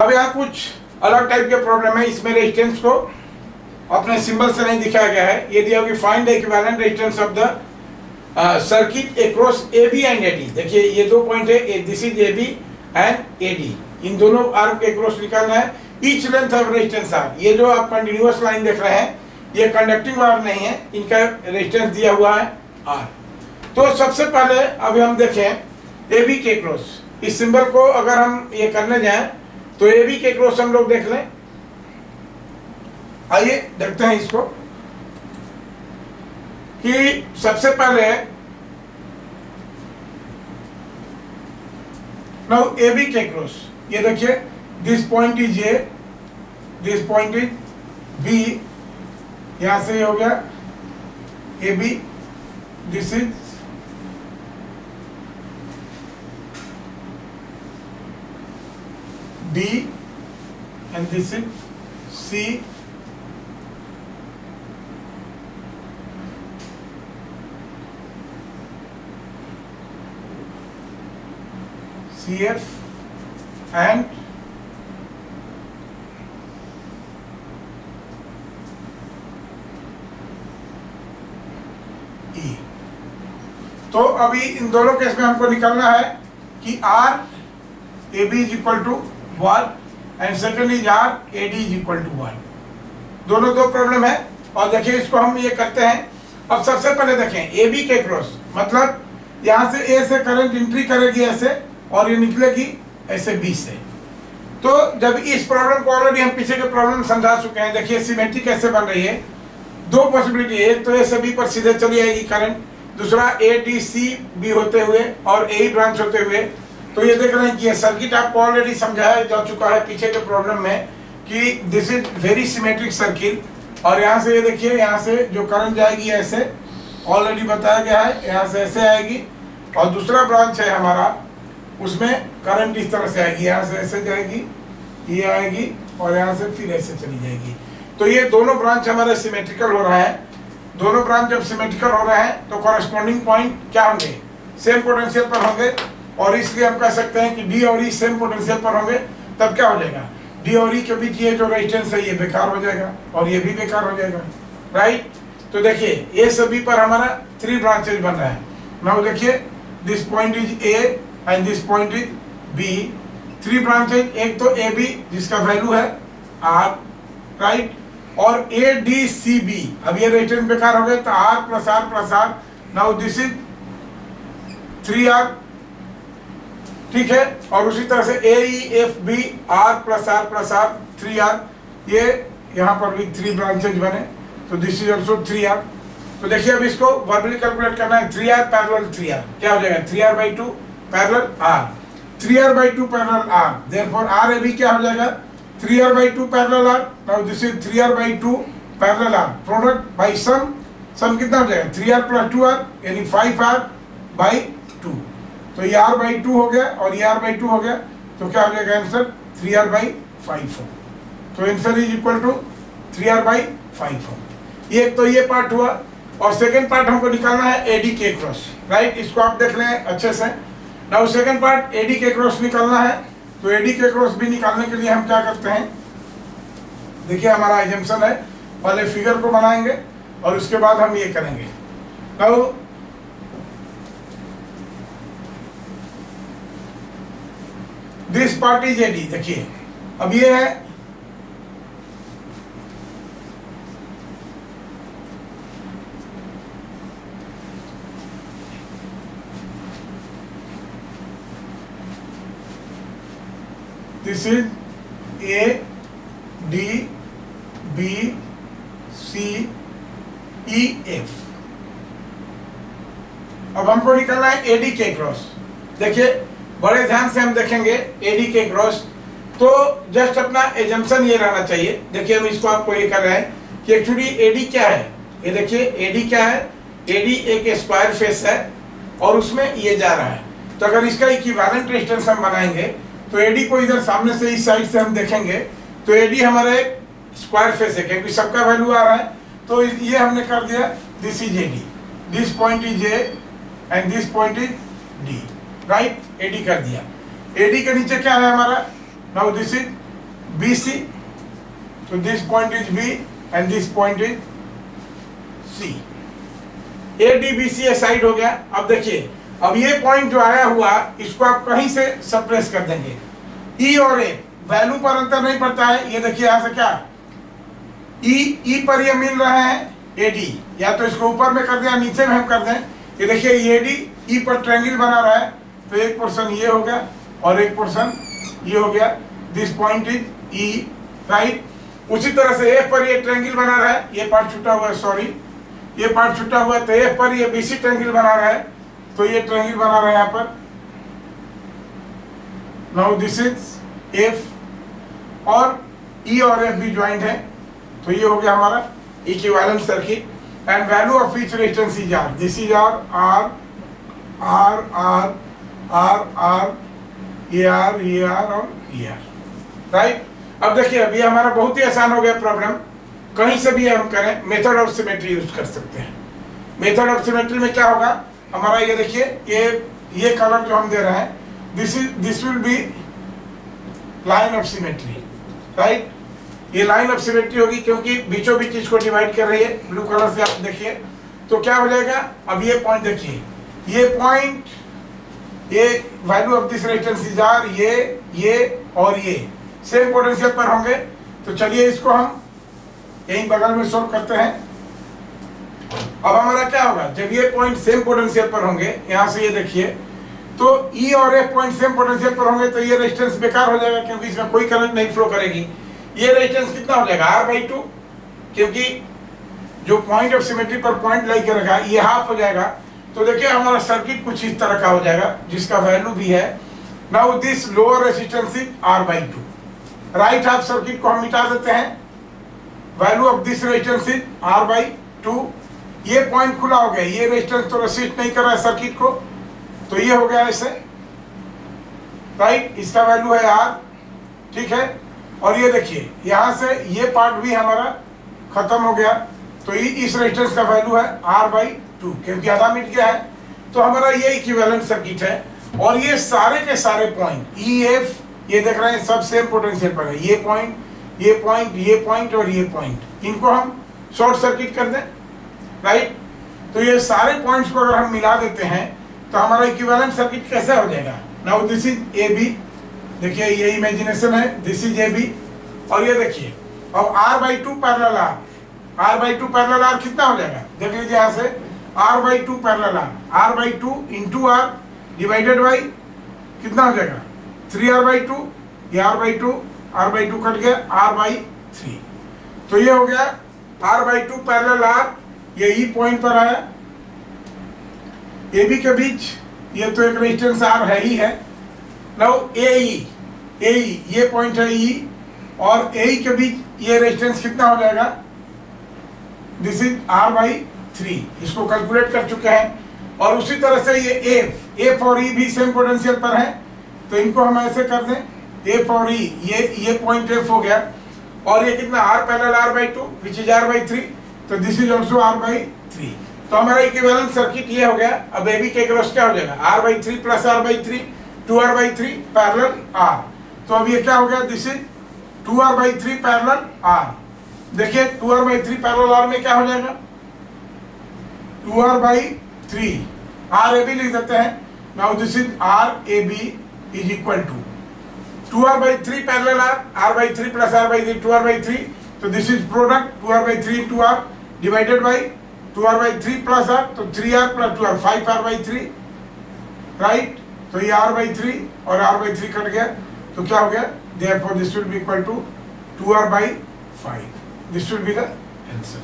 अब यहाँ कुछ अलग टाइप के प्रॉब्लम है। इसमें रेजिस्टेंस को अपने सिंबल से नहीं दिखाया गया है। ये दिया कि find the equivalent resistance of the circuit across AB and AD। देखिए ये दो पॉइंट है, this is AB and AD, इन दोनों आर्म के अक्रॉस निकालना है। Each length of resistance R, ये जो आप कंटिन्यूअस लाइन देख रहे हैं ये कंडक्टिंग वायर नहीं है, इनका रेजिस्टेंस दिया हुआ है R। तो सबसे पहले अभी हम देखें AB के अक्रॉस, इस सिंबल को अगर हम ये करने जाएं तो AB के अक्रॉस हम लोग देख लें। आइए देखते हैं इसको कि सबसे पहले नाउ AB के अक्रॉस ये देखिए, this point is A, this point is B, यहां से हो गया AB, this is D and this is C, CF and E। तो अभी इन दोनों केस में हमको निकालना है कि R AB is equal to 1 and second is R AD is equal to 1। दोनों दो प्रॉब्लम है और देखिए इसको हम ये करते हैं। अब सबसे पहले देखें AB के क्रॉस, मतलब यहाँ से A से करंट एंट्री करेगी ऐसे और ये निकलेगी ऐसे B से। तो जब इस प्रॉब्लम को ऑलरेडी हम पीछे के प्रॉब्लम समझा चुके हैं। देखिए सिमेट्री कैसे बन रही है, दो पॉसिबिलिटी, एक तो A से B पर सीधे चली आएगी करंट, दूसरा ADCB होते हुए और AE ब्रांच होते हुए। तो ये देख रहे हैं कि ये सर्किट आपको ऑलरेडी समझाया जा चुका है पीछे के प्रॉब्लम में कि this is very symmetric circuit. और यहाँ से ये देखिए, यहाँ से जो करंट जाएगी ऐसे ऑलरेडी बताया गया है, यहाँ से ऐसे आएगी और दूसरा ब्रांच है हमारा, उसमें करंट इस तरह से आएगी, यहाँ से ऐसे जाएगी, ये आएगी और यहाँ से फिर ऐसे चली जाएगी। तो ये दोनों ब्रांच हमारे सिमेट्रिकल हो रहा है। दोनों ब्रांच जब सिमेट्रिकल हो रहे हैं तो कॉरेस्पॉन्डिंग पॉइंट क्या होंगे, सेम पोटेंशियल पर होंगे। और इसलिए हम कह सकते हैं कि D और E सेम पोटेंशियल पर होंगे, तब क्या हो जाएगा, D और E के बीच ये जो रेजिस्टेंस है ये बेकार हो जाएगा और ये भी बेकार हो जाएगा, राइट। तो देखिए A से B पर हमारा 3 ब्रांचेज बन रहा है। नाउ देखिए, this point is A and this point is B, 3 branches, एक तो AB जिसका वैल्यू है R, राइट, और ADCB। अब ये रेजिस्टेंस बेकार हो गए तो R plus R plus R, now this is 3R, ठीक है। और उसी तरह से AEFB R plus R 3R, ये यहाँ पर भी 3 ब्रांचेज बने, तो दिस इज ऑल्सो 3R। तो देखिए अब इसको वर्बली कैलकुलेट करना है, 3R पैरेलल 3R क्या हो जाएगा, 3R/2 parallel R, 3R/2 parallel R, therefore RAB क्या हो जाएगा, 3R/2 parallel R। Now this is 3R/2 parallel R, product by sum कितना हो जाएगा, 3R प्लस 2R यानी 5R/2। तो ये R/2 हो गया और ये R/2 हो गया, तो क्या हो जाएगा आंसर, 3R/5 हो। तो answer is equal to 3R/5 हो। ये तो ये पार्ट हुआ। और सेकंड पार्ट हमको निकालना है AD के क्रॉस, राइट। इसको आप देख लें अच्छे से। नाउ सेकंड पार्ट AD के क्रॉस निकालना है। तो AD के क्रॉस भी निकालने के लिए हम क्या करते हैं, देखिए हमारा एजम्पशन है, पहले फिगर को बनाएंगे और उसके बाद हम ये करेंगे। Now this part is AD। देखिए अब ये है this is A D B C E F। अब हमको निकालना है AD के क्रॉस। देखिए बड़े ध्यान से हम देखेंगे AD के क्रॉस, तो जस्ट अपना एजम्पशन ये रहना चाहिए। देखिए हम इसको आपको ये कर रहे हैं कि एक्चुअली AD क्या है। ये देखिए AD क्या है, AD एक स्क्वायर फेस है और उसमें ये जा रहा है। तो अगर इसका इक्विवेलेंट रेजिस्टेंस हम बनाएंगे तो AD को इधर सामने से इस साइड से हम देखेंगे तो AD हमारा एक स्क्वायर फेस है, क्योंकि सबका वैल्यू आ रहा है। तो ये हमने कर दिया, this is AD, this point is A and this point is D, right. AD कर दिया। AD के नीचे क्या है हमारा, now this is BC, so this point is B and this point is C. ADBC ये साइड हो गया। अब देखिए, अब ये पॉइंट जो आया हुआ इसको आप कहीं से सप्रेस कर देंगे। E और A वैल्यू पर अंतर नहीं पड़ता है। ये देखिए यहाँ से क्या E पर ये मिल रहे हैं AD, या तो इसको ऊपर में कर दें या नीचे में हम कर दें। ये देखिए AD E पर ट्रायंगल बना रहा है, तो एक पोर्शन ये हो गया और एक पोर्शन ये हो गया। This point is E, right. उसी तरह से F पर ये ट्रायंगल बना रहा है, ये पार्ट छूटा हुआ है, सॉरी ये पार्ट छूटा हुआ है, तो F पर ये BC ट्रायंगल बना रहा है, तो ये ट्रायंगल बना रहा है यहाँ पर। नाउ दिस इज F और E और F भी ज्वाइंट है, तो ये हो गया हमारा equivalent circuit. And value of each resistance is R, this is R, R, R, R, R, R, ये R, ये R और ये R, राइट। अब देखिए, अब ये हमारा बहुत ही आसान हो गया प्रॉब्लम। कहीं से भी हम करें, मेथड ऑफ सिमेट्री यूज कर सकते हैं। मेथड ऑफ सिमेट्री में क्या होगा हमारा, ये देखिए, ये कलर जो हम दे रहे हैं, this will be line of symmetry, right. ये लाइन ऑफ सिमेट्री होगी क्योंकि बीचों बीच इसको डिवाइड कर रही है। ब्लू कलर से आप देखिए, तो क्या हो जाएगा, अब ये पॉइंट देखिए, ये पॉइंट, ये value of this resistance is R, ये और ये सेम पोटेंशियल पर होंगे। तो चलिए इसको हम यहीं बगल में सोल्व करते हैं। अब हमारा क्या होगा, जब ये पॉइंट सेम पोटेंशियल पर होंगे, यहां से ये देखिए, तो E और F पॉइंट सेम पोटेंशियल पर होंगे, तो ये रेजिस्टेंस बेकार हो जाएगा क्योंकि इसमें कोई करंट नहीं फ्लो करेगी। ये रेजिस्टेंस कितना हो जाएगा, R/2, क्योंकि जो पॉइंट ऑफ सिमेट्री पर पॉइंट लेके रखा है ये हाफ हो जाएगा। तो देखिए हमारा सर्किट कुछ इस तरह का हो जाएगा जिसका वैल्यू भी है। Now this lower resistance is R/2, right half circuit को हम मिटा देते हैं। Value of this resistance is R/2। ये पॉइंट खुला हो गया, ये रेजिस्टेंस तो रेसिस्ट नहीं कर रहा है सर्किट को, तो ये हो गया ऐसे, राइट। इसका वैल्यू है R, ठीक है। और ये देखिए यहां से ये पार्ट भी हमारा खत्म हो गया, तो इस रेजिस्टेंस का वैल्यू है R/2 क्योंकि आधा मिट गया है। तो हमारा ये इक्विवेलेंट सर्किट है। और ये सारे के सारे पॉइंट E, F, ये देख रहे हैं सब सेम पोटेंशियल पर है। ये पॉइंट, ये पॉइंट, ये पॉइंट और ये पॉइंट, इनको हम शॉर्ट सर्किट कर दें, राइट। तो ये सारे पॉइंट्स को अगर हम मिला देते हैं तो हमारा इक्विवेलेंट सर्किट कैसा हो जाएगा। नाउ दिस इज AB, देखिए ये इमेजिनेशन है, दिस इज AB। और ये देखिए अब R/2 parallel R, R/2 parallel R कितना हो जाएगा, देख लीजिए यहाँ से, R/2 parallel R, R/2 into R divided by कितना हो जाएगा 3R/2, ये R/2 कट गया, R/3। तो ये हो गया R/2 पैरेलल R, ये E पॉइंट पर आया, AB के बीच ये तो एक रेजिस्टेंस R है ही है। नाउ AE, ये पॉइंट है E, और AE के बीच ये रेजिस्टेंस कितना हो जाएगा, दिस इज R/3, इसको कैलकुलेट कर चुके हैं। और उसी तरह से ये F और E भी सेम पोटेंशियल पर है, तो इनको हम ऐसे कर दें, F और E, ये पॉइंट F हो गया, और ये कितना R parallel R/2 which is R/3, तो दिस इज ऑल्सो R/3। तो हमारा इक्विवेलेंट सर्किट ये हो गया। अब AB के अक्रॉस क्या हो जाएगा, R/3 plus R/3, 2R/3 parallel R। तो अब ये क्या हो गया, this is 2R/3 parallel R। देखिए 2R/3 पैरेलल R में क्या हो जाएगा, 2R/3, RAB लिख देते हैं। Now this is RAB is equal to 2R/3 parallel R, R/3 plus R/3, 2R/3, तो this is product 2R/3 into R divided by 2R/3 plus R, तो 3R plus 2R 5R/3, right. तो ये R/3 और R/3 cut गया, तो क्या हो गया, therefore this will be equal to 2R/5, this will be the answer।